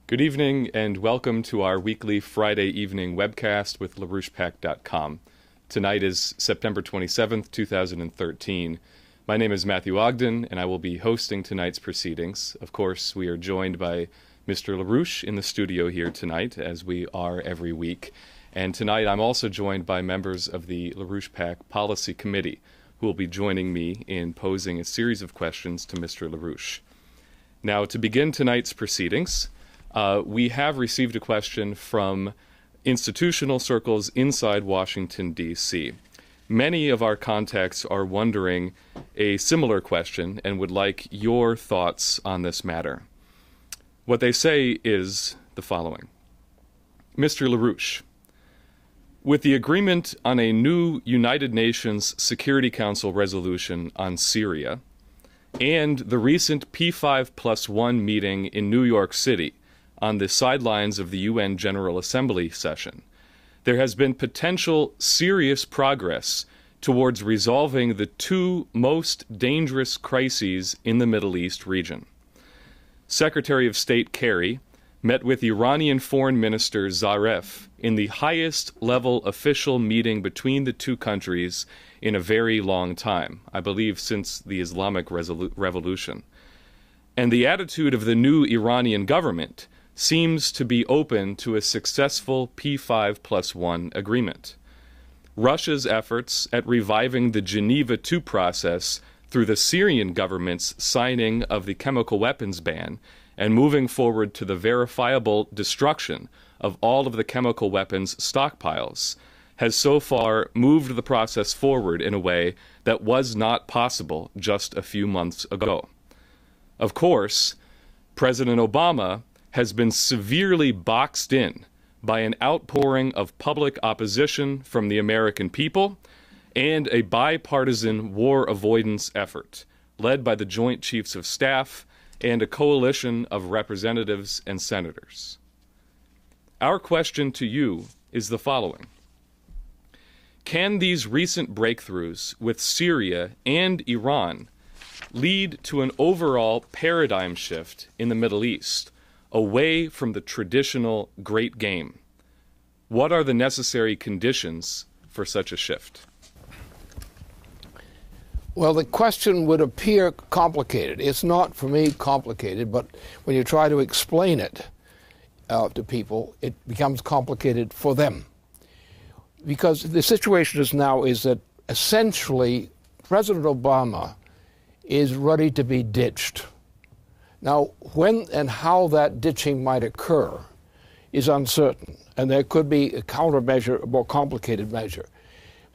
Good evening and welcome to our weekly Friday evening webcast with LaRouchePAC.com. Tonight is September 27th, 2013. My name is Matthew Ogden and I will be hosting tonight's proceedings. Of course, we are joined by Mr. LaRouche in the studio here tonight, as we are every week. And tonight I'm also joined by members of the LaRouchePAC Policy Committee, who will be joining me in posing a series of questions to Mr. LaRouche. Now, to begin tonight's proceedings, we have received a question from institutional circles inside Washington, D.C. Many of our contacts are wondering a similar question and would like your thoughts on this matter. What they say is the following. Mr. LaRouche, with the agreement on a new United Nations Security Council resolution on Syria and the recent P5+1 meeting in New York City on the sidelines of the UN General Assembly session, there has been potential serious progress towards resolving the two most dangerous crises in the Middle East region. Secretary of State Kerry met with Iranian Foreign Minister Zarif in the highest level official meeting between the two countries in a very long time, I believe since the Islamic Revolution. And the attitude of the new Iranian government seems to be open to a successful P5+1 agreement. Russia's efforts at reviving the Geneva II process through the Syrian government's signing of the chemical weapons ban and moving forward to the verifiable destruction of all of the chemical weapons stockpiles has so far moved the process forward in a way that was not possible just a few months ago. Of course, President Obama has been severely boxed in by an outpouring of public opposition from the American people and a bipartisan war avoidance effort led by the Joint Chiefs of Staff and a coalition of representatives and senators. Our question to you is the following. Can these recent breakthroughs with Syria and Iran lead to an overall paradigm shift in the Middle East, away from the traditional great game? What are the necessary conditions for such a shift? Well, the question would appear complicated. It's not, for me, complicated, but when you try to explain it to people, it becomes complicated for them. Because the situation is that essentially President Obama is ready to be ditched. Now, when and how that ditching might occur is uncertain, and there could be a countermeasure, a more complicated measure.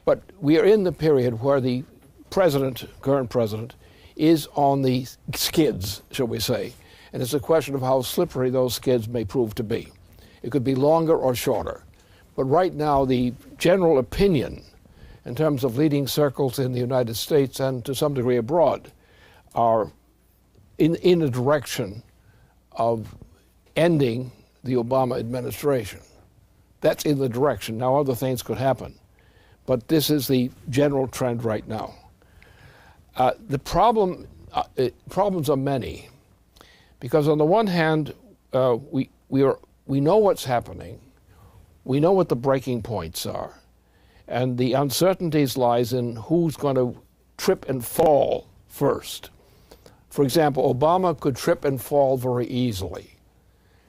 But we are in the period where the current president, is on the skids, shall we say, and it's a question of how slippery those skids may prove to be. It could be longer or shorter. But right now, the general opinion in terms of leading circles in the United States and to some degree abroad are in a direction of ending the Obama administration. That's in the direction. Now, other things could happen, but this is the general trend right now. The problems are many, because on the one hand, we know what's happening, we know what the breaking points are, and the uncertainties lies in who's going to trip and fall first. For example, Obama could trip and fall very easily,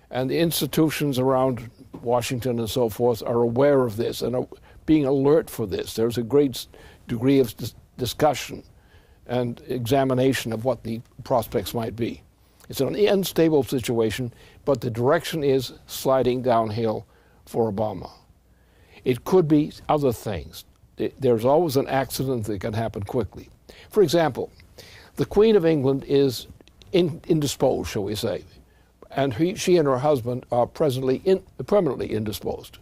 and the institutions around Washington and so forth are aware of this and are being alert for this. There's a great degree of discussion and examination of what the prospects might be. It's an unstable situation, but the direction is sliding downhill for Obama. It could be other things. There's always an accident that can happen quickly. For example, the Queen of England is indisposed, shall we say, and she and her husband are permanently indisposed.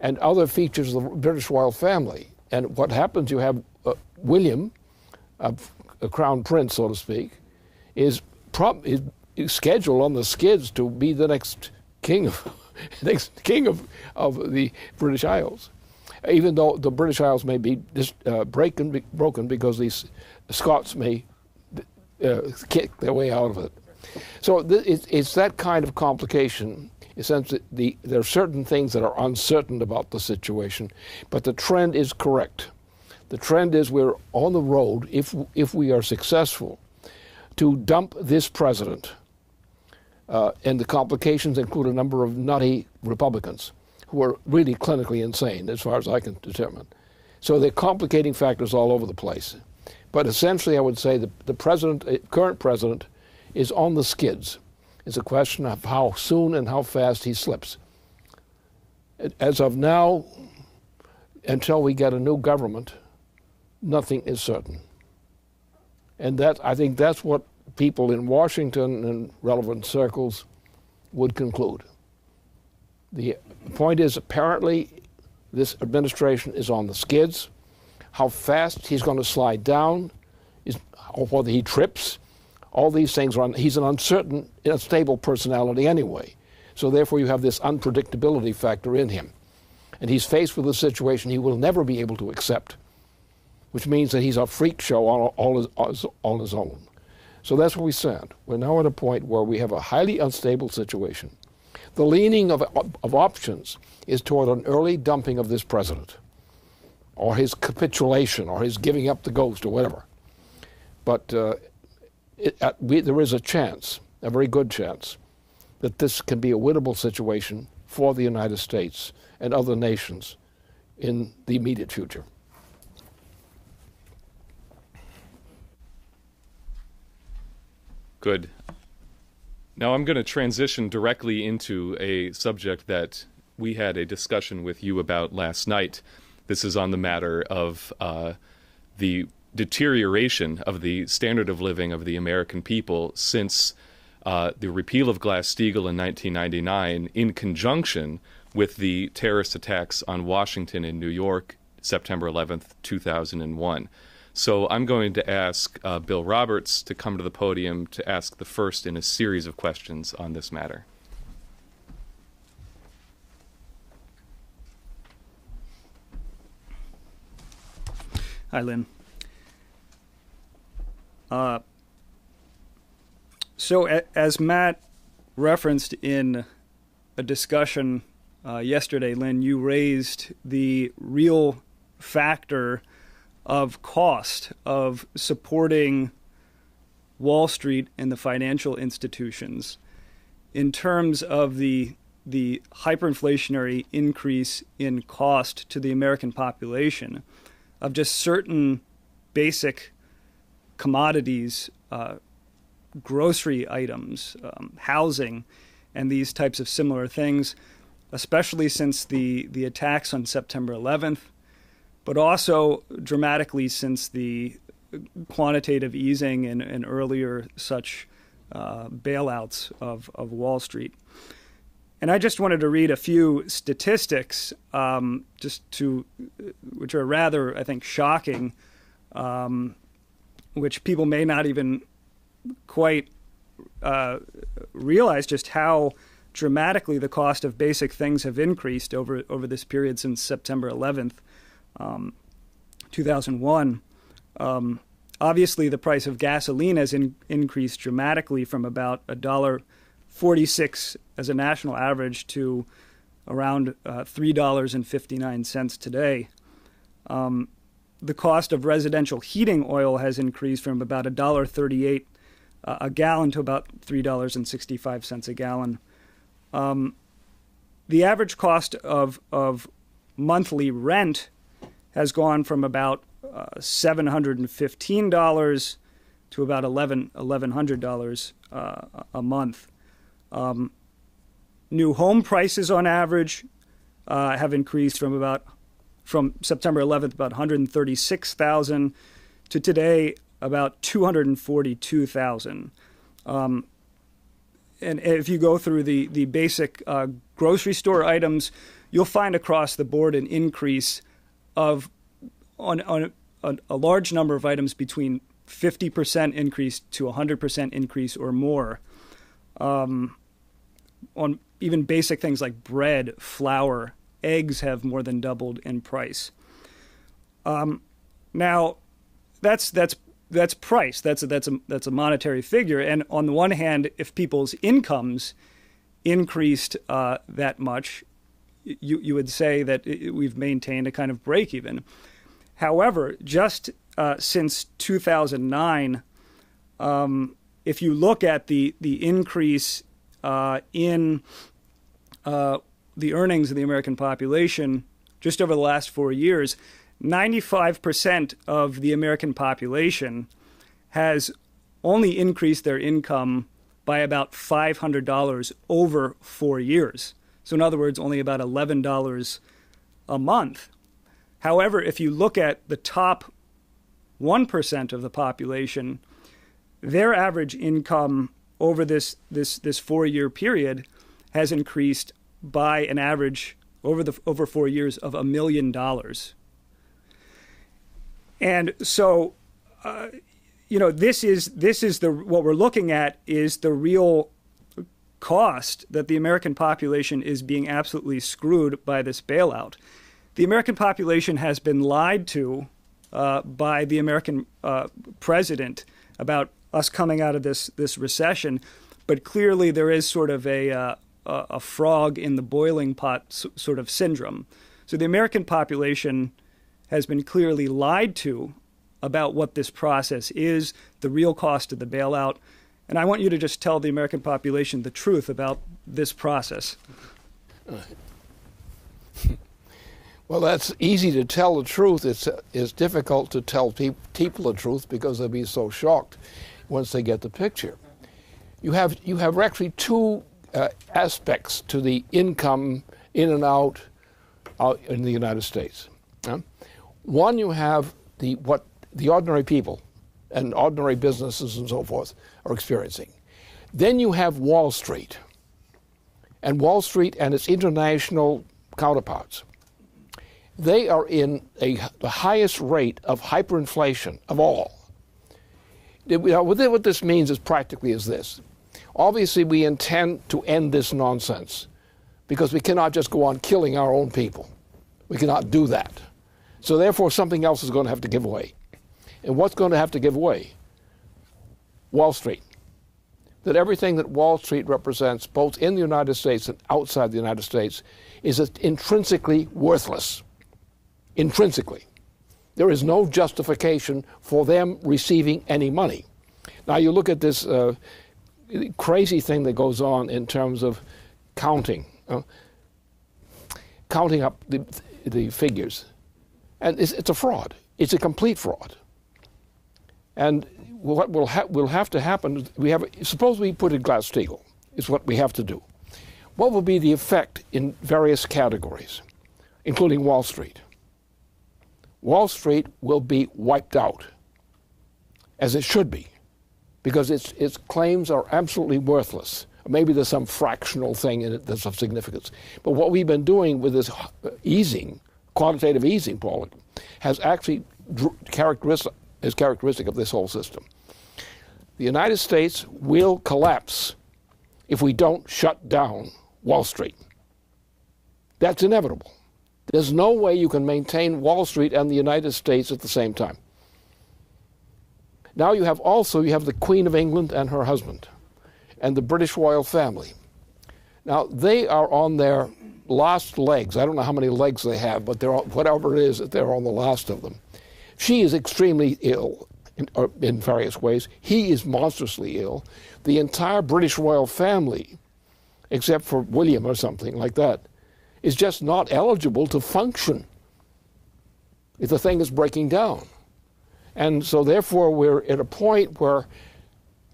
And other features of the British royal family. And what happens, you have William, a crown prince, so to speak, is scheduled on the skids to be the next king of the British Isles, even though the British Isles may be broken because these Scots may kick their way out of it. So it's that kind of complication. In the sense that there are certain things that are uncertain about the situation, but the trend is correct. The trend is we're on the road, if we are successful, to dump this president. And the complications include a number of nutty Republicans who are really clinically insane, as far as I can determine. So there are complicating factors all over the place. But essentially, I would say the current president, is on the skids. It's a question of how soon and how fast he slips. As of now, until we get a new government, nothing is certain. And I think that's what people in Washington and relevant circles would conclude. The point is, apparently, this administration is on the skids. How fast he's going to slide down, or whether he trips, all these things he's an uncertain, unstable personality anyway. So therefore you have this unpredictability factor in him. And he's faced with a situation he will never be able to accept, which means that he's a freak show on his own. So that's where we stand. We're now at a point where we have a highly unstable situation. The leaning of options is toward an early dumping of this president, or his capitulation, or his giving up the ghost, or whatever. But there is a chance, a very good chance, that this can be a winnable situation for the United States and other nations in the immediate future. Good. Now I'm going to transition directly into a subject that we had a discussion with you about last night. This is on the matter of the deterioration of the standard of living of the American people since the repeal of Glass-Steagall in 1999, in conjunction with the terrorist attacks on Washington and New York, September 11th, 2001. So I'm going to ask Bill Roberts to come to the podium to ask the first in a series of questions on this matter. Hi, Lynn. So as Matt referenced in a discussion yesterday, Lynn, you raised the real factor of cost of supporting Wall Street and the financial institutions in terms of the hyperinflationary increase in cost to the American population of just certain basic commodities, grocery items, housing, and these types of similar things, especially since the attacks on September 11th, but also dramatically since the quantitative easing and earlier such bailouts of Wall Street. And I just wanted to read a few statistics, which are rather, I think, shocking, which people may not even quite realize just how dramatically the cost of basic things have increased over this period since September 11th, 2001. Obviously, the price of gasoline has increased dramatically from about $1.46 as a national average to around $3.59 today. The cost of residential heating oil has increased from about $1.38 a gallon to about $3.65 a gallon. The average cost of monthly rent has gone from about $715 to about $1,100 a month. New home prices on average have increased from September 11th about $136,000 to today about $242,000. And if you go through the basic grocery store items, you'll find across the board an increase of on a large number of items between 50% increase to 100% increase or more. On even basic things like bread, flour, eggs have more than doubled in price. Now, that's that's price. That's a monetary figure. And on the one hand, if people's incomes increased that much, you would say that we've maintained a kind of break even. However, just since 2009, if you look at the increase in the earnings of the American population just over the last 4 years, 95% of the American population has only increased their income by about $500 over 4 years. So in other words, only about $11 a month. However, if you look at the top 1% of the population, their average income over this 4-year period has increased by an average over 4 years of $1 million. And so, this is what we're looking at is the real cost that the American population is being absolutely screwed by this bailout. The American population has been lied to by the American president about us coming out of this recession, but clearly there is sort of a frog in the boiling pot sort of syndrome. So the American population has been clearly lied to about what this process is, the real cost of the bailout. And I want you to just tell the American population the truth about this process. Well, that's easy to tell the truth. It's difficult to tell people the truth because they'll be so shocked once they get the picture. You have actually two aspects to the income in and out in the United States. One, you have what the ordinary people and ordinary businesses and so forth are experiencing. Then you have Wall Street, and its international counterparts. They are in the highest rate of hyperinflation of all. What this means is practically is this. Obviously, we intend to end this nonsense because we cannot just go on killing our own people. We cannot do that. So therefore, something else is going to have to give way. And what's going to have to give way? Wall Street. That everything that Wall Street represents, both in the United States and outside the United States, is intrinsically worthless. Intrinsically. There is no justification for them receiving any money. Now you look at this crazy thing that goes on in terms of counting up the figures. And it's a fraud. It's a complete fraud. And what will have to happen, suppose we put in Glass-Steagall, is what we have to do. What will be the effect in various categories, including Wall Street? Wall Street will be wiped out, as it should be, because its claims are absolutely worthless. Maybe there's some fractional thing in it that's of significance. But what we've been doing with this quantitative easing policy, has actually is characteristic of this whole system. The United States will collapse if we don't shut down Wall Street. That's inevitable. There's no way you can maintain Wall Street and the United States at the same time. Now you have the Queen of England and her husband, and the British royal family. Now they are on their last legs. I don't know how many legs they have, but whatever it is, they're on the last of them. She is extremely ill in various ways. He is monstrously ill. The entire British royal family, except for William or something like that, is just not eligible to function if the thing is breaking down. And so therefore we're at a point where,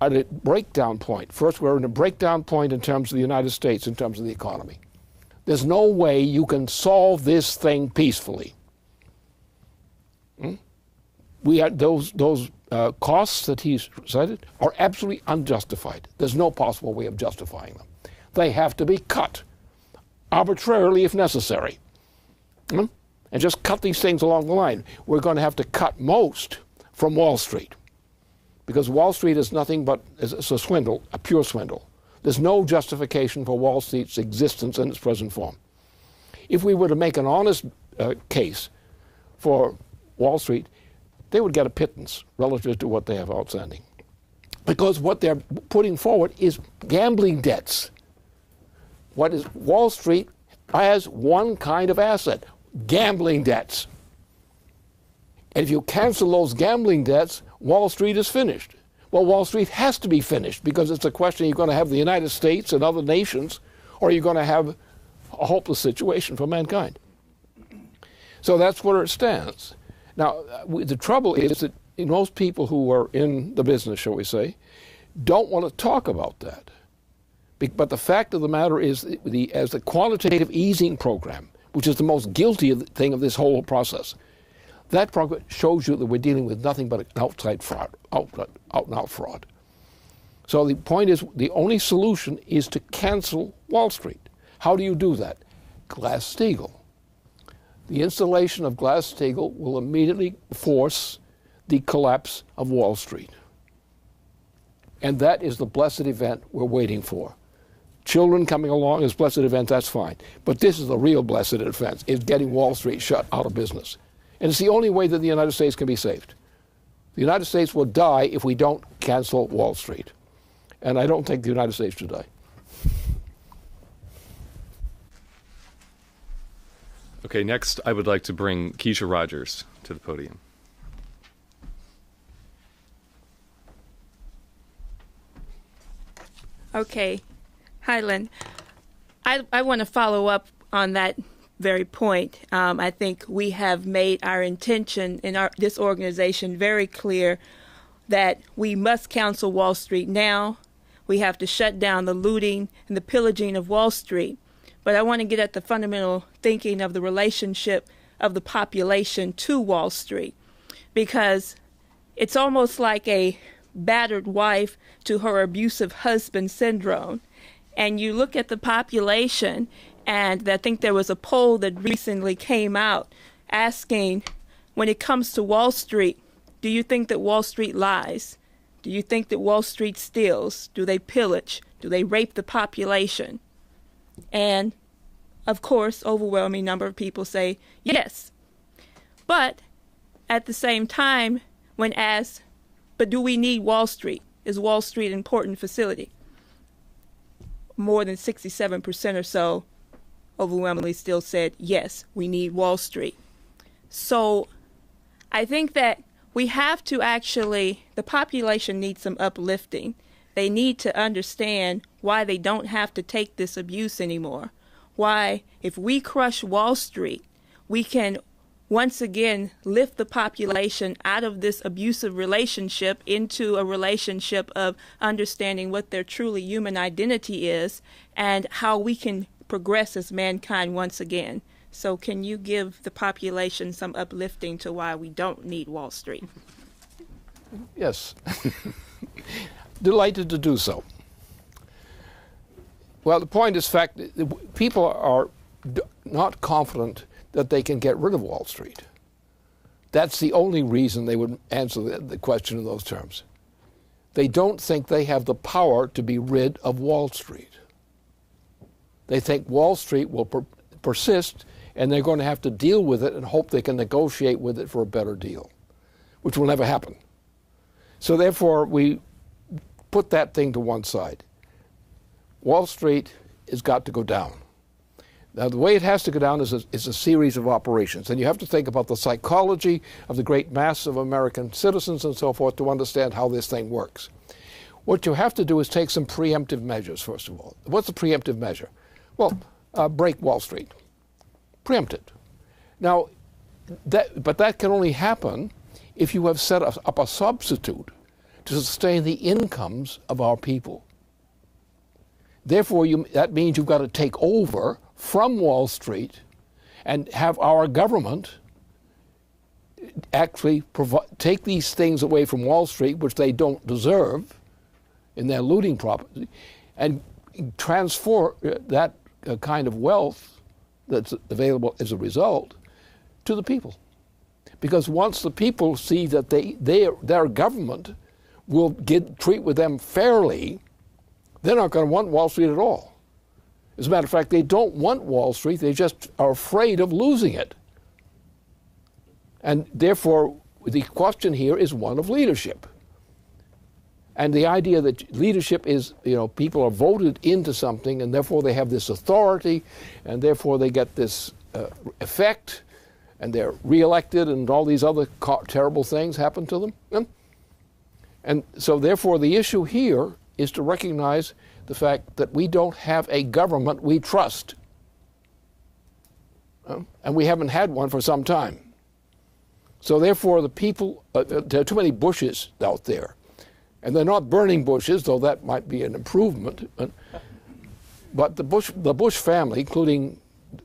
at a breakdown point. First, we're in a breakdown point in terms of the United States, in terms of the economy. There's no way you can solve this thing peacefully. We had those costs that he's cited are absolutely unjustified. There's no possible way of justifying them. They have to be cut arbitrarily if necessary. And just cut these things along the line. We're going to have to cut most from Wall Street, because Wall Street is nothing but it's a swindle, a pure swindle. There's no justification for Wall Street's existence in its present form. If we were to make an honest case for Wall Street, they would get a pittance relative to what they have outstanding. Because what they're putting forward is gambling debts. What is Wall Street has one kind of asset, gambling debts. And if you cancel those gambling debts, Wall Street is finished. Well, Wall Street has to be finished because it's a question, you're going to have the United States and other nations, or you're going to have a hopeless situation for mankind. So that's where it stands. Now, the trouble is that most people who are in the business, shall we say, don't want to talk about that. But the fact of the matter is, as the quantitative easing program, which is the most guilty thing of this whole process, that program shows you that we're dealing with nothing but an outside fraud, out-and-out fraud. So the point is, the only solution is to cancel Wall Street. How do you do that? Glass-Steagall. The installation of Glass-Steagall will immediately force the collapse of Wall Street. And that is the blessed event we're waiting for. Children coming along as blessed events, that's fine. But this is the real blessed event, is getting Wall Street shut out of business. And it's the only way that the United States can be saved. The United States will die if we don't cancel Wall Street. And I don't think the United States should die. Okay, next I would like to bring Keisha Rogers to the podium. Okay. Hi, Lynn. I want to follow up on that very point. I think we have made our intention in this organization very clear that we must cancel Wall Street now. We have to shut down the looting and the pillaging of Wall Street. But I want to get at the fundamental thinking of the relationship of the population to Wall Street, because it's almost like a battered wife to her abusive husband syndrome. And you look at the population, and I think there was a poll that recently came out asking, when it comes to Wall Street, do you think that Wall Street lies? Do you think that Wall Street steals? Do they pillage? Do they rape the population? And, of course, overwhelming number of people say yes. But at the same time, when asked, but do we need Wall Street? Is Wall Street an important facility? More than 67% or so overwhelmingly still said, yes, we need Wall Street. So I think that we have to actually, the population needs some uplifting. They need to understand why they don't have to take this abuse anymore. Why, if we crush Wall Street, we can once again lift the population out of this abusive relationship into a relationship of understanding what their truly human identity is and how we can progress as mankind once again. So can you give the population some uplifting to why we don't need Wall Street? Yes. Delighted to do so. Well, the point is, people are not confident that they can get rid of Wall Street. That's the only reason they would answer the question in those terms. They don't think they have the power to be rid of Wall Street. They think Wall Street will persist, and they're going to have to deal with it and hope they can negotiate with it for a better deal, which will never happen. So therefore, we put that thing to one side. Wall Street has got to go down. Now, the way it has to go down is a series of operations. And you have to think about the psychology of the great mass of American citizens and so forth to understand how this thing works. What you have to do is take some preemptive measures, first of all. What's the preemptive measure? Well, break Wall Street. Preempt it. Now, but that can only happen if you have set up a substitute to sustain the incomes of our people. Therefore, that means you've got to take over from Wall Street and have our government actually take these things away from Wall Street, which they don't deserve in their looting property, and transfer that kind of wealth that's available as a result to the people. Because once the people see that their government will treat with them fairly, they're not going to want Wall Street at all. As a matter of fact, they don't want Wall Street. They just are afraid of losing it. And therefore, the question here is one of leadership. And the idea that leadership is, people are voted into something and therefore they have this authority and therefore they get this effect and they're reelected and all these other terrible things happen to them. And so therefore the issue here is to recognize the fact that we don't have a government we trust. And we haven't had one for some time. So therefore the people, there are too many bushes out there. And they're not burning bushes, though that might be an improvement. But the Bush family, including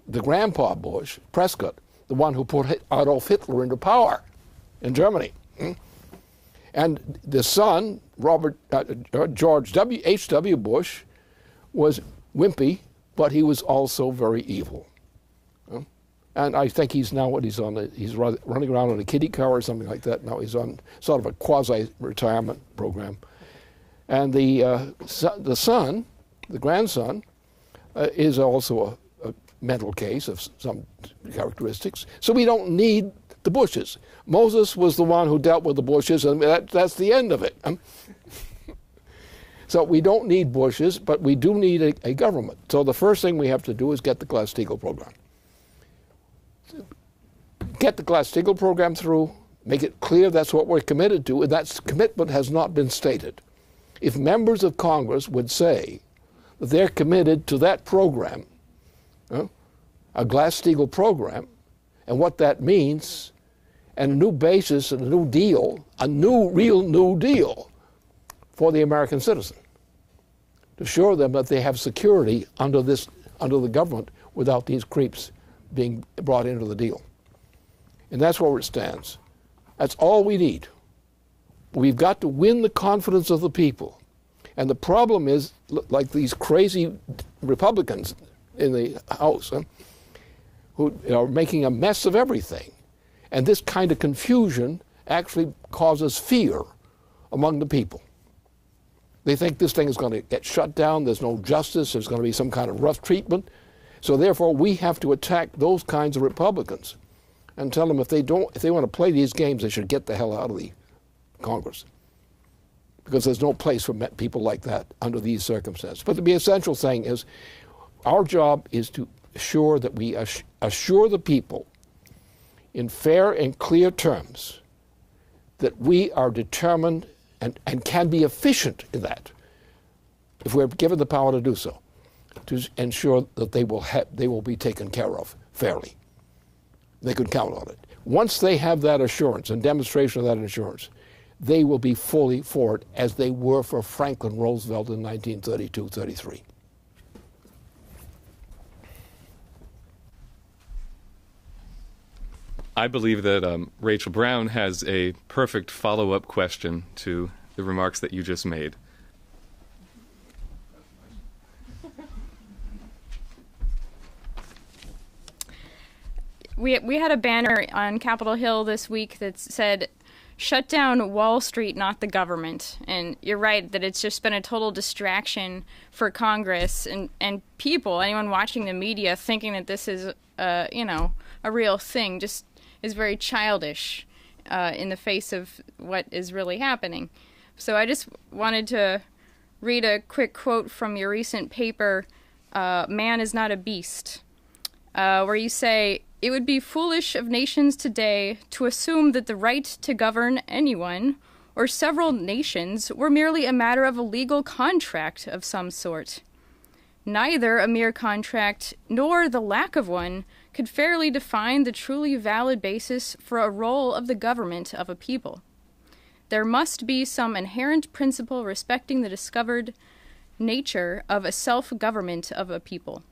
the grandpa Bush, Prescott, the one who put Adolf Hitler into power in Germany, and the son, George H.W. Bush, was wimpy, but he was also very evil. And I think he's now he's running around on a kiddie car or something like that. Now he's on sort of a quasi-retirement program. And the son, the grandson, is also a mental case of some characteristics. So we don't need the Bushes. Moses was the one who dealt with the Bushes, and that's the end of it. So we don't need Bushes, but we do need a government. So the first thing we have to do is get the Glass-Steagall program. Get the Glass-Steagall program through, make it clear that's what we're committed to, and that commitment has not been stated. If members of Congress would say that they're committed to that program, a Glass-Steagall program, and what that means, and a new basis and a new deal, a real new deal for the American citizen, to assure them that they have security under the government without these creeps being brought into the deal. And that's where it stands. That's all we need. We've got to win the confidence of the people. And the problem is, like these crazy Republicans in the House who are making a mess of everything. And this kind of confusion actually causes fear among the people. They think this thing is going to get shut down, there's no justice, there's going to be some kind of rough treatment. So therefore we have to attack those kinds of Republicans and tell them if they want to play these games, they should get the hell out of the Congress. Because there's no place for people like that under these circumstances. But the essential thing is, our job is to assure that we assure the people in fair and clear terms that we are determined and can be efficient in that, if we're given the power to do so, to ensure that they will be taken care of fairly. They could count on it. Once they have that assurance and demonstration of that assurance, they will be fully for it, as they were for Franklin Roosevelt in 1932-33. I believe that Rachel Brown has a perfect follow-up question to the remarks that you just made. We had a banner on Capitol Hill this week that said, "Shut down Wall Street, not the government." And you're right that it's just been a total distraction for Congress and people, anyone watching the media, thinking that this is, a real thing, just is very childish in the face of what is really happening. So I just wanted to read a quick quote from your recent paper, Man is Not a Beast, where you say, "It would be foolish of nations today to assume that the right to govern anyone or several nations were merely a matter of a legal contract of some sort. Neither a mere contract nor the lack of one could fairly define the truly valid basis for a role of the government of a people. There must be some inherent principle respecting the discovered nature of a self-government of a people.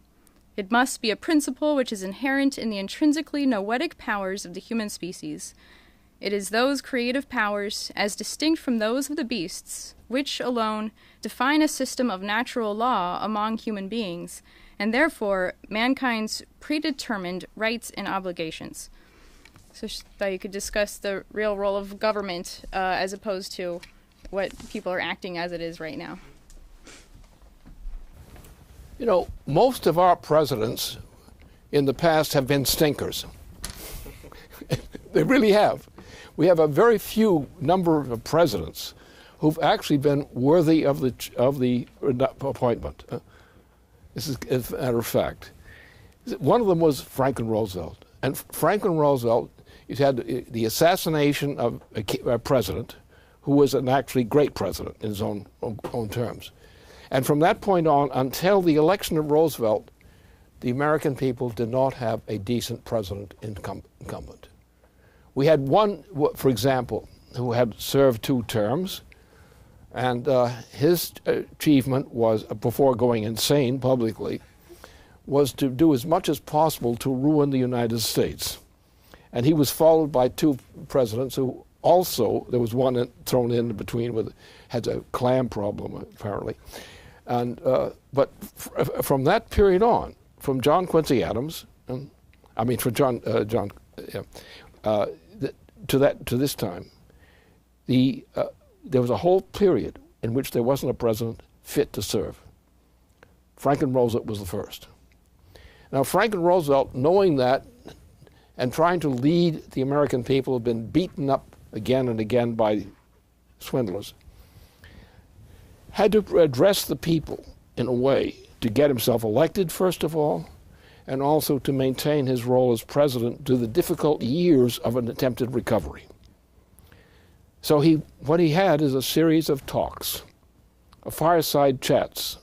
It must be a principle which is inherent in the intrinsically noetic powers of the human species. It is those creative powers, as distinct from those of the beasts, which alone define a system of natural law among human beings, and therefore mankind's predetermined rights and obligations." So that you could discuss the real role of government as opposed to what people are acting as it is right now. You know, most of our presidents in the past have been stinkers. They really have. We have a very few number of presidents who've actually been worthy of the appointment. This is, as a matter of fact. One of them was Franklin Roosevelt. And Franklin Roosevelt, he's had the assassination of a president who was an actually great president in his own terms. And from that point on, until the election of Roosevelt, the American people did not have a decent president incumbent. We had one, for example, who had served 2 terms, and his achievement was, before going insane publicly, was to do as much as possible to ruin the United States. And he was followed by 2 presidents who also, there was one thrown in between had a clam problem, apparently. And but from that period on, from John Quincy Adams, to this time, there was a whole period in which there wasn't a president fit to serve. Franklin Roosevelt was the first. Now, Franklin Roosevelt, knowing that and trying to lead the American people, had been beaten up again and again by swindlers, had to address the people in a way to get himself elected, first of all, and also to maintain his role as president through the difficult years of an attempted recovery. So what he had is a series of talks, of fireside chats.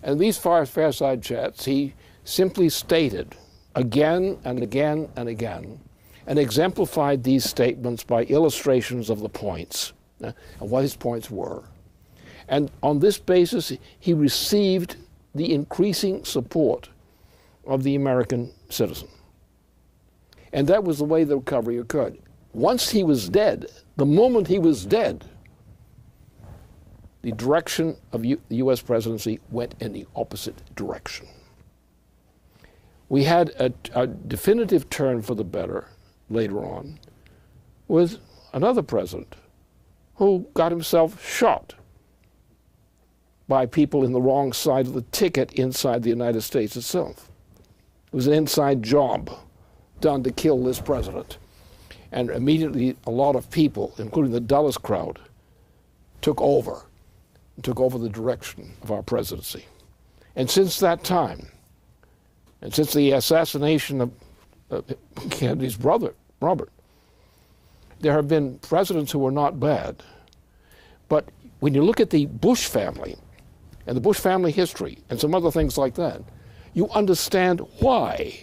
And these fireside chats, he simply stated again and again and again, and exemplified these statements by illustrations of the points, and what his points were. And on this basis, he received the increasing support of the American citizen. And that was the way the recovery occurred. Once he was dead, the moment he was dead, the direction of the U.S. presidency went in the opposite direction. We had a definitive turn for the better later on with another president who got himself shot by people in the wrong side of the ticket inside the United States itself. It was an inside job done to kill this president. And immediately a lot of people, including the Dulles crowd, took over the direction of our presidency. And since that time, and since the assassination of Kennedy's brother, Robert, there have been presidents who were not bad. But when you look at the Bush family, and the Bush family history, and some other things like that, you understand why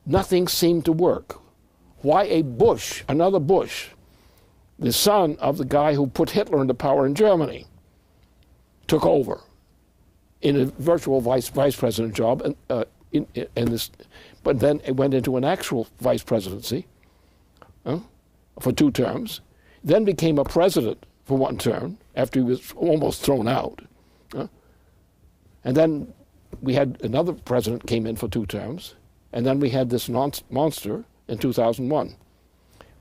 nothing seemed to work. Why a Bush, another Bush, the son of the guy who put Hitler into power in Germany, took over in a virtual vice president job, but then it went into an actual vice presidency for 2 terms, then became a president for 1 term after he was almost thrown out. And then we had another president came in for 2 terms, and then we had this monster in 2001,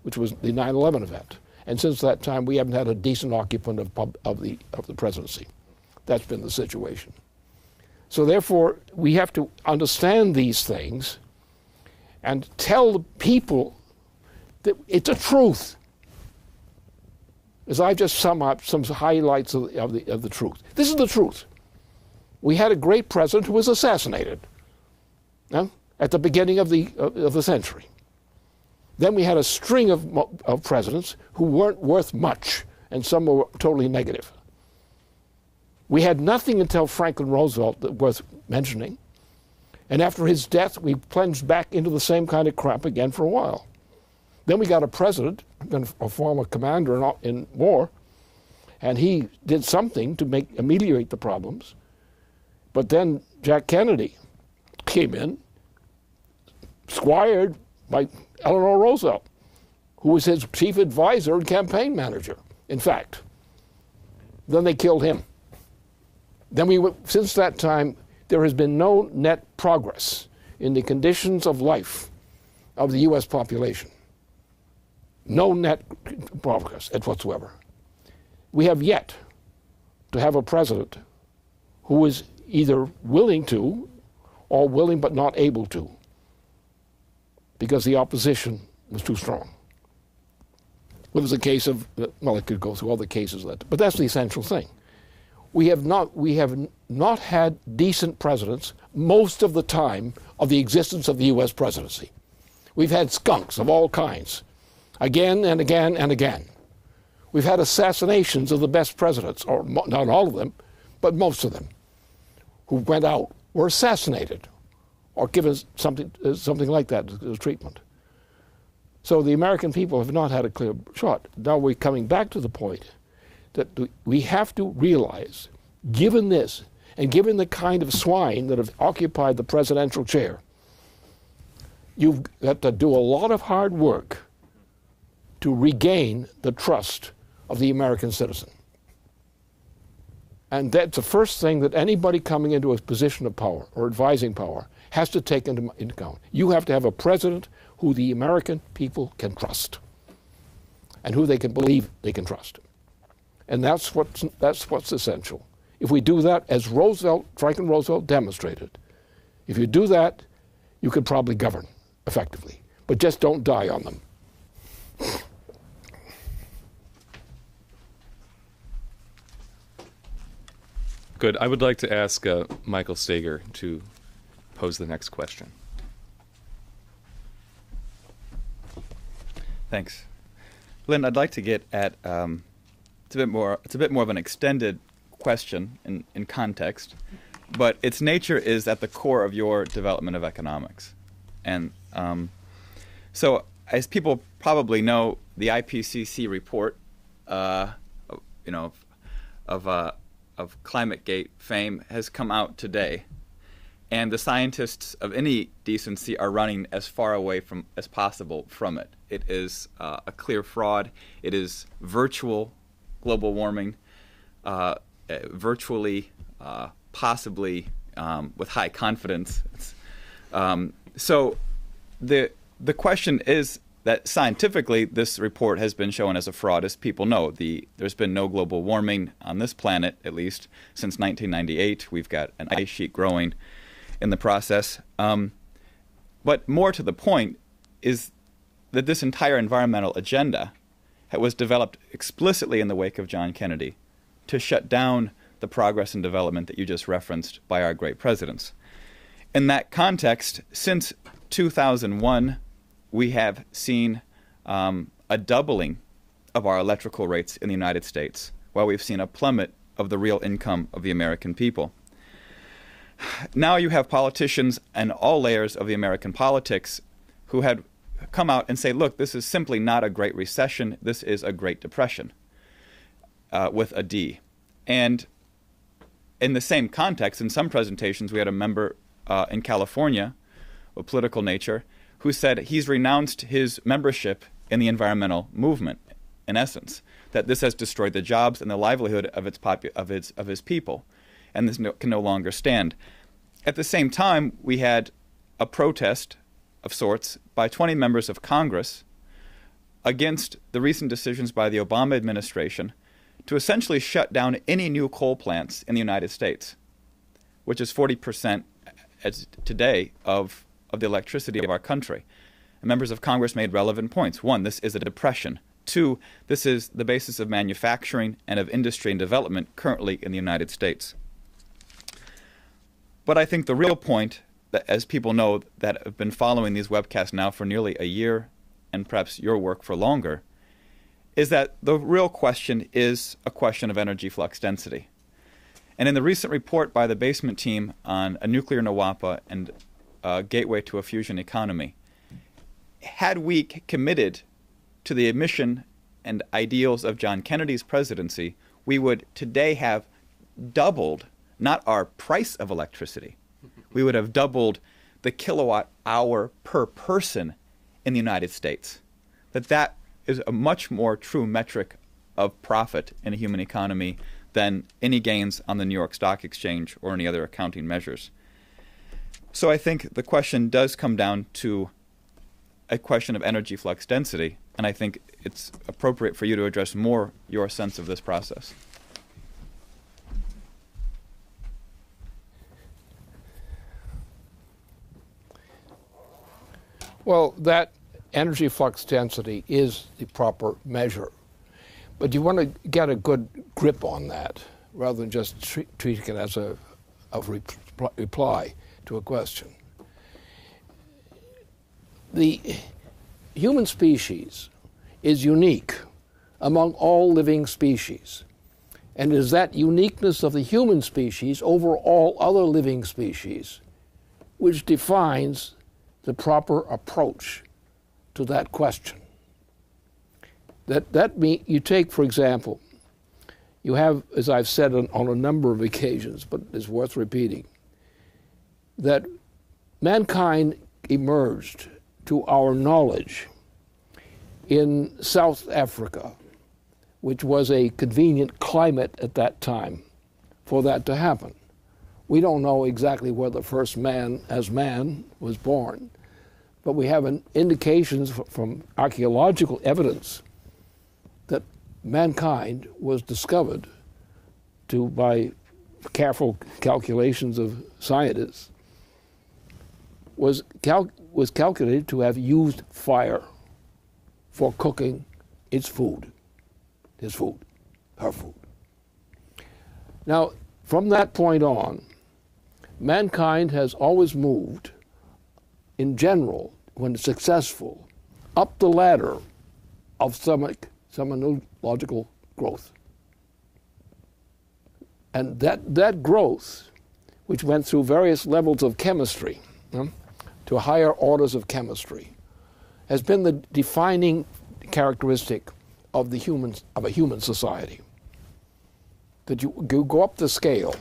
which was the 9/11 event. And since that time, we haven't had a decent occupant of the presidency. That's been the situation. So therefore, we have to understand these things and tell the people that it's a truth. As I just sum up some highlights of the truth. This is the truth. We had a great president who was assassinated at the beginning of the century. Then we had a string of presidents who weren't worth much, and some were totally negative. We had nothing until Franklin Roosevelt that worth mentioning. And after his death, we plunged back into the same kind of crap again for a while. Then we got a president, a former commander in war, and he did something to ameliorate the problems. But then Jack Kennedy came in, squired by Eleanor Roosevelt, who was his chief advisor and campaign manager, in fact. Then they killed him. Then since that time, there has been no net progress in the conditions of life of the U.S. population. No net progress whatsoever. We have yet to have a president who is either willing to or willing but not able to, because the opposition was too strong. It was a case of, well, it could go through all the cases, but that's the essential thing. We have not had decent presidents most of the time of the existence of the U.S. presidency. We've had skunks of all kinds, again and again and again. We've had assassinations of the best presidents, or not all of them, but most of them, who went out, were assassinated, or given something like that as treatment. So the American people have not had a clear shot. Now we're coming back to the point that we have to realize, given this, and given the kind of swine that have occupied the presidential chair, you've got to do a lot of hard work to regain the trust of the American citizen. And that's the first thing that anybody coming into a position of power or advising power has to take into account. You have to have a president who the American people can trust and who they can believe they can trust. And that's what's essential. If we do that, as Franklin Roosevelt demonstrated, if you do that, you can probably govern effectively. But just don't die on them. Good. I would like to ask Michael Steger to pose the next question. Thanks. Lynn, I'd like to get at it's a bit more of an extended question in context, but its nature is at the core of your development of economics. And so, as people probably know, the IPCC report, of ClimateGate fame has come out today, and the scientists of any decency are running as far away from as possible from it. It is a clear fraud. It is virtual global warming, virtually, possibly with high confidence. So the question is that scientifically this report has been shown as a fraud. As people know, there's been no global warming on this planet, at least since 1998. We've got an ice sheet growing in the process. But more to the point is that this entire environmental agenda was developed explicitly in the wake of John Kennedy to shut down the progress and development that you just referenced by our great presidents. In that context, since 2001, we have seen a doubling of our electrical rates in the United States, while we've seen a plummet of the real income of the American people. Now you have politicians and all layers of the American politics who had come out and say, look, this is simply not a Great Recession, this is a Great Depression, with a D. And in the same context, in some presentations, we had a member in California of political nature who said he's renounced his membership in the environmental movement, in essence, that this has destroyed the jobs and the livelihood of his people, and this can no longer stand. At the same time, we had a protest of sorts by 20 members of Congress against the recent decisions by the Obama administration to essentially shut down any new coal plants in the United States, which is 40% as today of the electricity of our country. And members of Congress made relevant points. One, this is a depression. Two, this is the basis of manufacturing and of industry and development currently in the United States. But I think the real point, that as people know that have been following these webcasts now for nearly a year, and perhaps your work for longer, is that the real question is a question of energy flux density. And in the recent report by the Basement team on a nuclear NWAPA and a gateway to a fusion economy, had we committed to the mission and ideals of John Kennedy's presidency, we would today have doubled not our price of electricity, we would have doubled the kilowatt hour per person in the United States. That is a much more true metric of profit in a human economy than any gains on the New York Stock Exchange or any other accounting measures. So I think the question does come down to a question of energy flux density, and I think it's appropriate for you to address more your sense of this process. Well, that energy flux density is the proper measure. But you want to get a good grip on that rather than just treating it as a reply to a question. The human species is unique among all living species. And it is that uniqueness of the human species over all other living species which defines the proper approach to that question. You take, for example, you have, as I've said on a number of occasions, but it's worth repeating, that mankind emerged to our knowledge in South Africa, which was a convenient climate at that time for that to happen. We don't know exactly where the first man as man was born, but we have indications from archaeological evidence that mankind was discovered by careful calculations of scientists, was calculated to have used fire for cooking its food, his food, her food. Now, from that point on, mankind has always moved, in general, when successful, up the ladder of phenomenological growth. And that growth, which went through various levels of chemistry, to higher orders of chemistry, has been the defining characteristic of a human society. That you go up the scale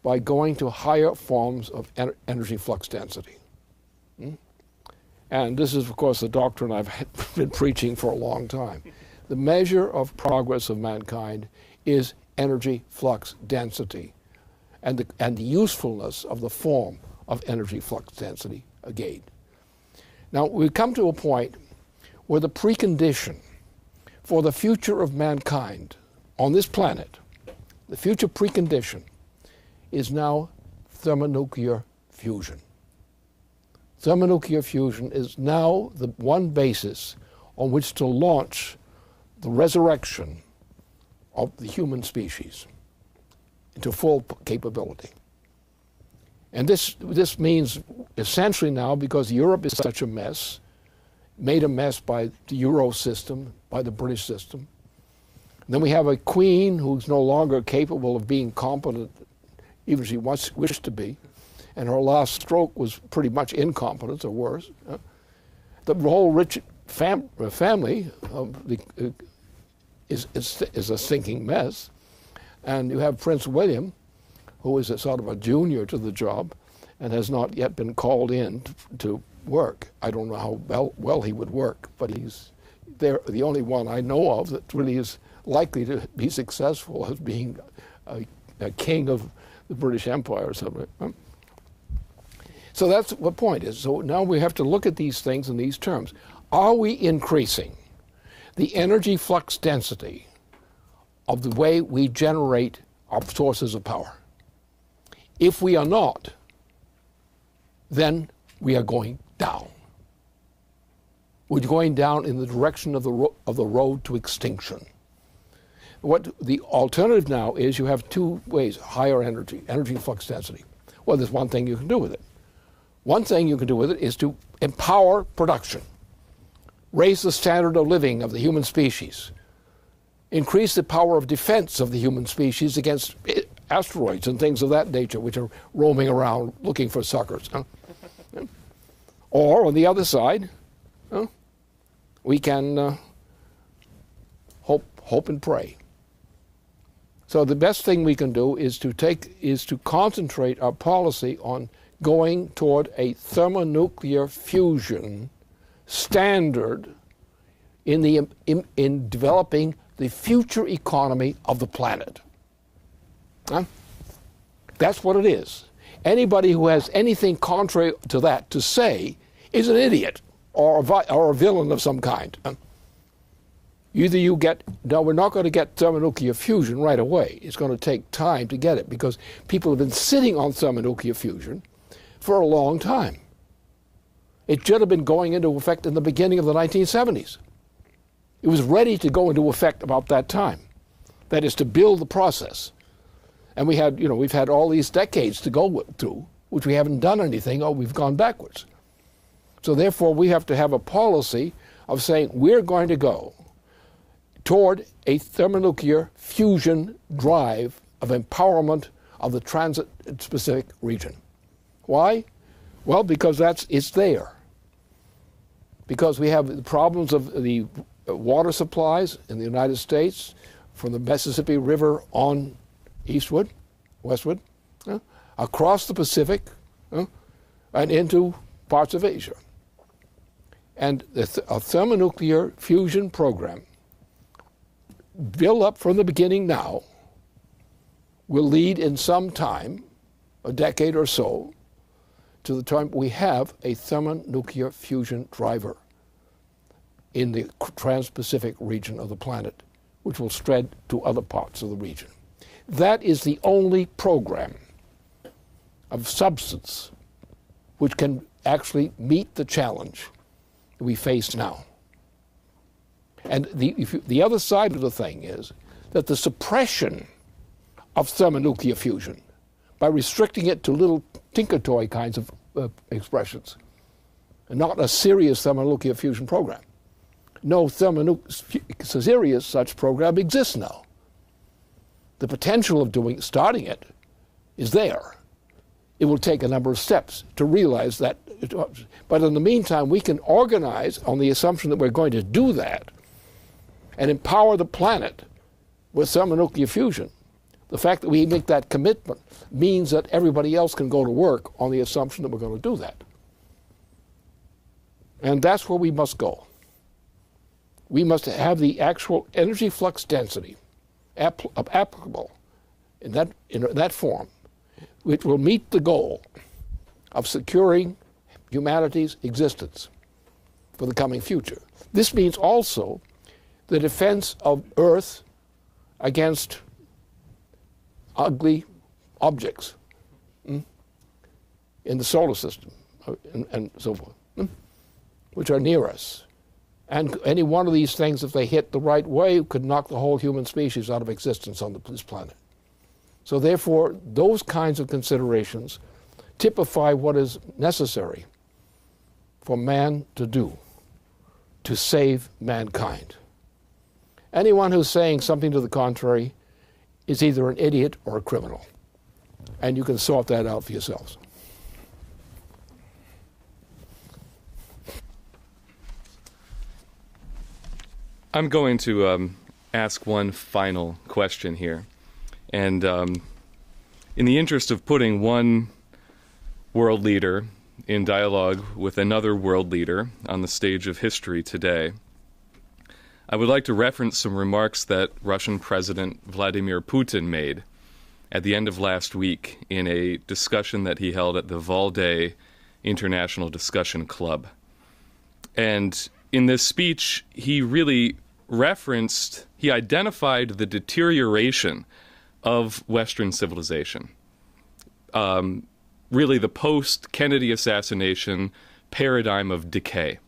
by going to higher forms of energy flux density. And this is, of course, the doctrine I've been preaching for a long time. The measure of progress of mankind is energy flux density and the usefulness of the form of energy flux density again. Now, we've come to a point where the precondition for the future of mankind on this planet, the future precondition, is now thermonuclear fusion. Thermonuclear fusion is now the one basis on which to launch the resurrection of the human species into full capability. And this means essentially now, because Europe is such a mess, made a mess by the Euro system, by the British system. And then we have a queen who's no longer capable of being competent, even if she wished to be. And her last stroke was pretty much incompetence or worse. The whole rich family is a sinking mess. And you have Prince William, who is a sort of a junior to the job and has not yet been called in to work. I don't know how well he would work, but he's the only one I know of that really is likely to be successful as being a king of the British Empire or something. So that's what the point is. So now we have to look at these things in these terms. Are we increasing the energy flux density of the way we generate our sources of power? If we are not, then we are going down. We're going down in the direction of the road to extinction. What the alternative now is, you have two ways: higher energy flux density. Well, there's one thing you can do with it. One thing you can do with it is to empower production, raise the standard of living of the human species, increase the power of defense of the human species against asteroids and things of that nature, which are roaming around looking for suckers. Or, on the other side, we can hope and pray. So the best thing we can do is to concentrate our policy on going toward a thermonuclear fusion standard in developing the future economy of the planet. That's what it is. Anybody who has anything contrary to that to say is an idiot or a villain of some kind. No, we're not going to get thermonuclear fusion right away. It's going to take time to get it because people have been sitting on thermonuclear fusion for a long time. It should have been going into effect in the beginning of the 1970s. It was ready to go into effect about that time. That is, to build the process. And we've had all these decades to go through, which we haven't done anything, or we've gone backwards. So therefore, we have to have a policy of saying we're going to go toward a thermonuclear fusion drive of empowerment of the Trans-Pacific region. Why? Well, because it's there. Because we have the problems of the water supplies in the United States from the Mississippi River on westward, across the Pacific, and into parts of Asia. And a thermonuclear fusion program built up from the beginning now will lead in some time, a decade or so, to the time we have a thermonuclear fusion driver in the Trans-Pacific region of the planet, which will spread to other parts of the region. That is the only program of substance which can actually meet the challenge that we face now. And the other side of the thing is that the suppression of thermonuclear fusion, by restricting it to little tinker toy kinds of expressions, and not a serious thermonuclear fusion program. No serious such program exists now. The potential of starting it is there. It will take a number of steps to realize that. But in the meantime, we can organize on the assumption that we're going to do that and empower the planet with thermonuclear fusion. The fact that we make that commitment means that everybody else can go to work on the assumption that we're going to do that. And that's where we must go. We must have the actual energy flux density applicable in that form, which will meet the goal of securing humanity's existence for the coming future. This means also the defense of Earth against ugly objects in the solar system and so forth, which are near us. And any one of these things, if they hit the right way, could knock the whole human species out of existence on this planet. So therefore, those kinds of considerations typify what is necessary for man to do to save mankind. Anyone who's saying something to the contrary is either an idiot or a criminal. And you can sort that out for yourselves. I'm going to ask one final question here. And in the interest of putting one world leader in dialogue with another world leader on the stage of history today, I would like to reference some remarks that Russian President Vladimir Putin made at the end of last week in a discussion that he held at the Valday International Discussion Club. And in this speech, he really he identified the deterioration of Western civilization. Really the post-Kennedy assassination paradigm of decay.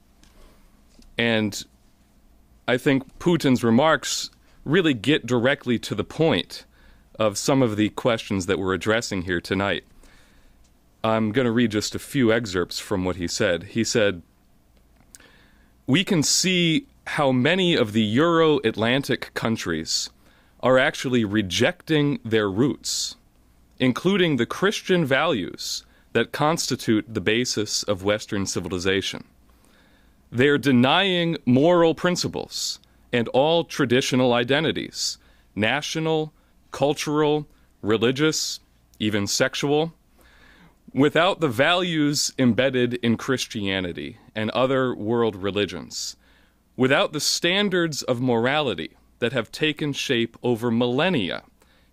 And I think Putin's remarks really get directly to the point of some of the questions that we're addressing here tonight. I'm going to read just a few excerpts from what he said. He said, "We can see how many of the Euro-Atlantic countries are actually rejecting their roots, including the Christian values that constitute the basis of Western civilization. They're denying moral principles and all traditional identities, national, cultural, religious, even sexual, without the values embedded in Christianity and other world religions, without the standards of morality that have taken shape over millennia.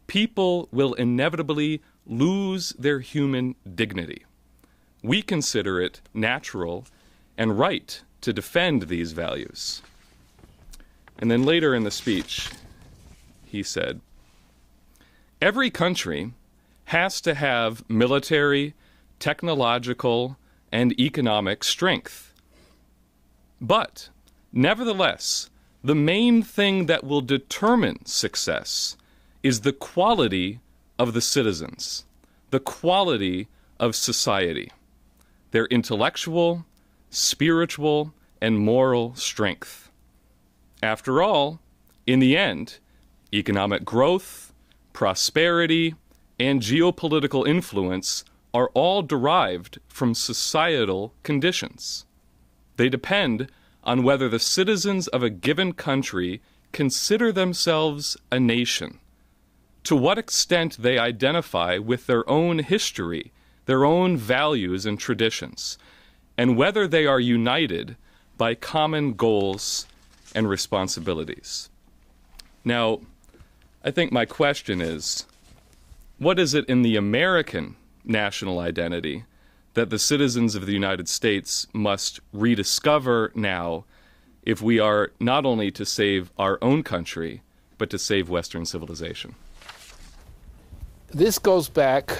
People will inevitably lose their human dignity. We consider it natural and right to defend these values." And then later in the speech, he said, "Every country has to have military, technological, and economic strength. But, nevertheless, the main thing that will determine success is the quality of the citizens, the quality of society, their intellectual, spiritual, and moral strength. After all, in the end, economic growth, prosperity, and geopolitical influence are all derived from societal conditions. They depend on whether the citizens of a given country consider themselves a nation, to what extent they identify with their own history, their own values and traditions, and whether they are united by common goals and responsibilities. Now, I think my question is, what is it in the American national identity that the citizens of the United States must rediscover now if we are not only to save our own country, but to save Western civilization? This goes back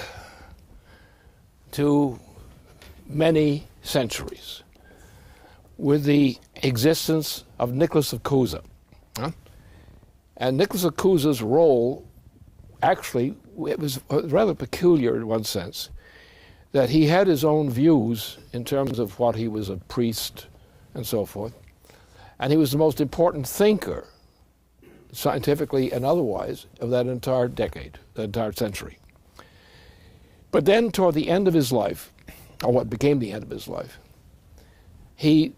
to many centuries with the existence of Nicholas of Cusa. And Nicholas of Cusa's role, actually, it was rather peculiar in one sense, that he had his own views in terms of what he was a priest and so forth. And he was the most important thinker, scientifically and otherwise, of that entire decade, that entire century. But then toward the end of his life, or what became the end of his life, he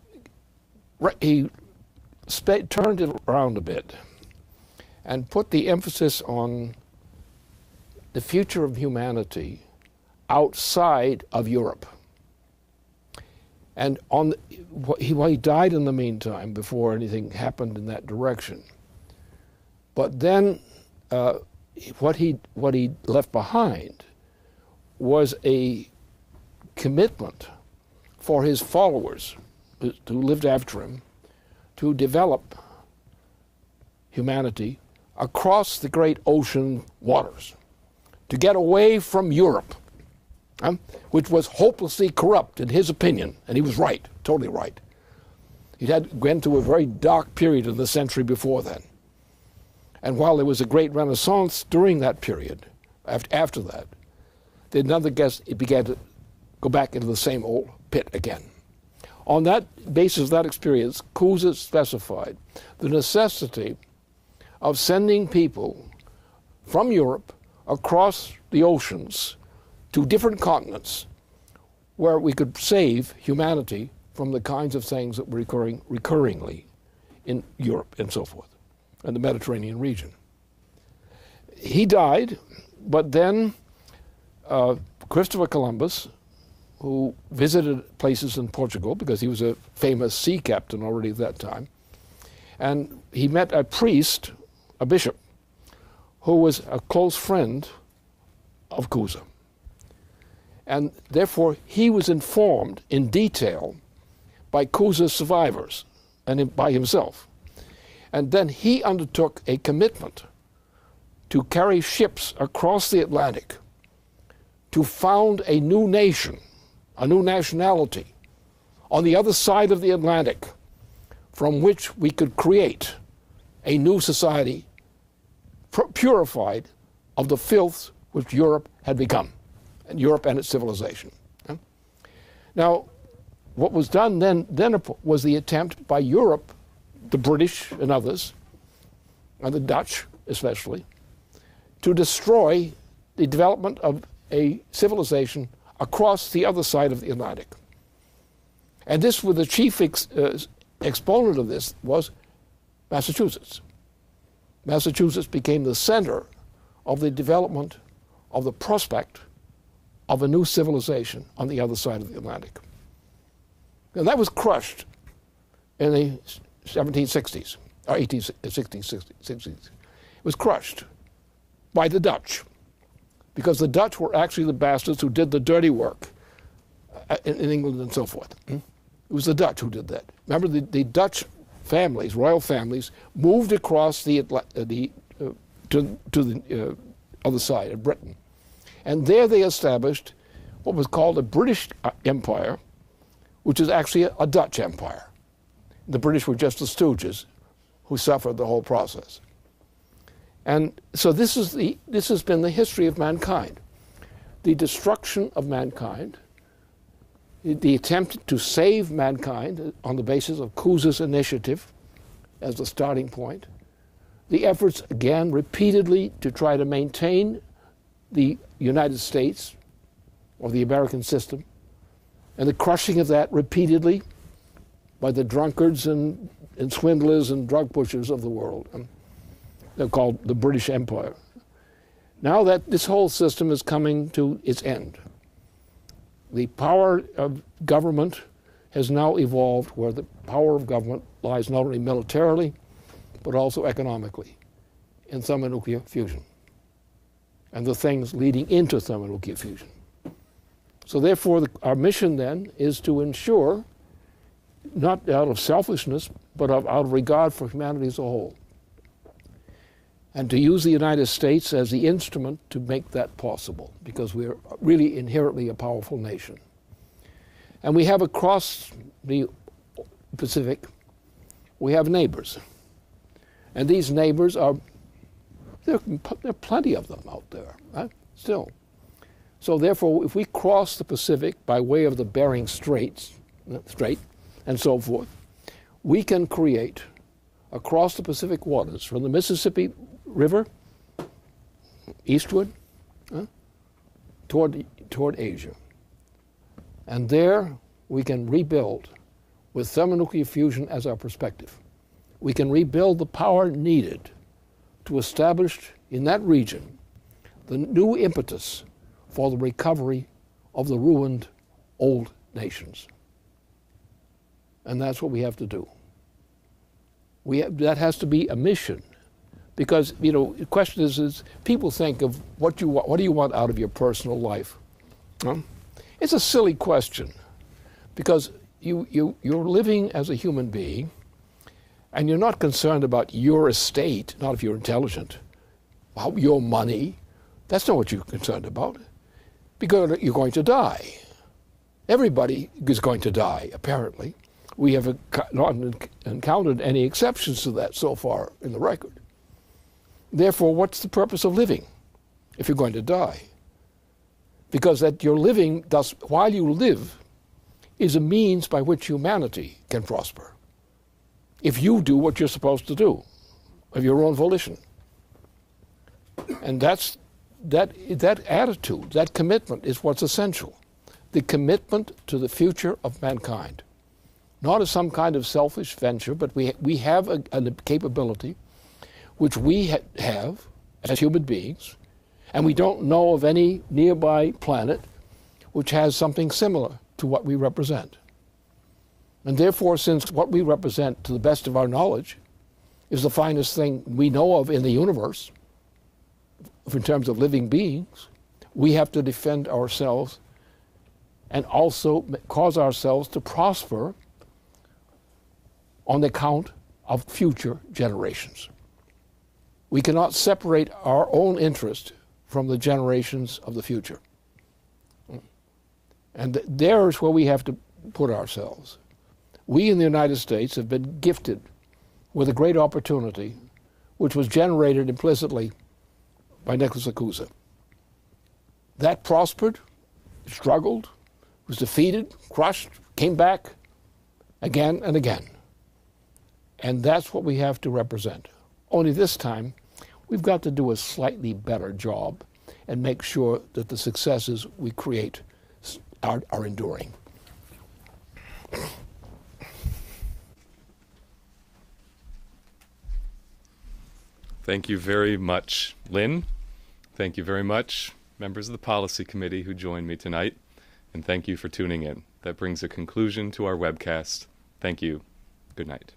turned it around a bit and put the emphasis on the future of humanity outside of Europe. And he died in the meantime before anything happened in that direction. But then what he left behind was a commitment for his followers who lived after him to develop humanity across the great ocean waters, to get away from Europe, which was hopelessly corrupt in his opinion, and he was right, totally right. He went through a very dark period of the century before then. And while there was a great renaissance during that period, after that, then nonetheless it began to go back into the same old pit again. On that basis of that experience, Cusa specified the necessity of sending people from Europe across the oceans to different continents where we could save humanity from the kinds of things that were occurring recurringly in Europe and so forth, and the Mediterranean region. He died, but then Christopher Columbus, who visited places in Portugal because he was a famous sea captain already at that time, and he met a priest, a bishop, who was a close friend of Cusa. And therefore, he was informed in detail by Cusa's survivors and by himself. And then he undertook a commitment to carry ships across the Atlantic to found a new nation, a new nationality, on the other side of the Atlantic, from which we could create a new society purified of the filth which Europe had become, and Europe and its civilization. Now, what was done then was the attempt by Europe, the British and others, and the Dutch especially, to destroy the development of a civilization across the other side of the Atlantic. And this, with the chief exponent of this, was Massachusetts. Massachusetts became the center of the development of the prospect of a new civilization on the other side of the Atlantic. And that was crushed in the 1760s, or 1860s. It was crushed by the Dutch, because the Dutch were actually the bastards who did the dirty work in England and so forth. It was the Dutch who did that. Remember, the Dutch families, royal families, moved across to the other side of Britain. And there they established what was called a British Empire, which is actually a Dutch empire. The British were just the stooges who suffered the whole process. And so this has been the history of mankind. The destruction of mankind, the attempt to save mankind on the basis of Cusa's initiative as the starting point, the efforts again repeatedly to try to maintain the United States or the American system, and the crushing of that repeatedly by the drunkards and swindlers and drug pushers of the world. They're called the British Empire. Now that this whole system is coming to its end, the power of government has now evolved where the power of government lies not only militarily, but also economically in thermonuclear fusion and the things leading into thermonuclear fusion. So therefore, our mission then is to ensure, not out of selfishness, but out of regard for humanity as a whole, and to use the United States as the instrument to make that possible, because we're really inherently a powerful nation. And we have across the Pacific, we have neighbors. And these neighbors are, there are plenty of them out there, right? Still. So therefore, if we cross the Pacific by way of the Bering Strait and so forth, we can create across the Pacific waters from the Mississippi River eastward toward Asia. And there we can rebuild with thermonuclear fusion as our perspective. We can rebuild the power needed to establish in that region the new impetus for the recovery of the ruined old nations. And that's what we have to do. That has to be a mission. Because, you know, the question is people think of what do you want out of your personal life? It's a silly question, because you're living as a human being, and you're not concerned about your estate, not if you're intelligent, about your money. That's not what you're concerned about, because you're going to die. Everybody is going to die, apparently. We have not encountered any exceptions to that so far in the record. Therefore, what's the purpose of living if you're going to die? Because that you're living, thus, while you live, is a means by which humanity can prosper. If you do what you're supposed to do, of your own volition. And that attitude, that commitment is what's essential. The commitment to the future of mankind. Not as some kind of selfish venture, but we have a capability which we have as human beings, and we don't know of any nearby planet which has something similar to what we represent. And therefore, since what we represent, to the best of our knowledge, is the finest thing we know of in the universe, in terms of living beings, we have to defend ourselves and also cause ourselves to prosper on the account of future generations. We cannot separate our own interest from the generations of the future. And there's where we have to put ourselves. We in the United States have been gifted with a great opportunity, which was generated implicitly by Nicholas Cusa. That prospered, struggled, was defeated, crushed, came back again and again. And that's what we have to represent. Only this time, we've got to do a slightly better job and make sure that the successes we create are enduring. Thank you very much, Lynn. Thank you very much, members of the Policy Committee who joined me tonight. And thank you for tuning in. That brings a conclusion to our webcast. Thank you. Good night.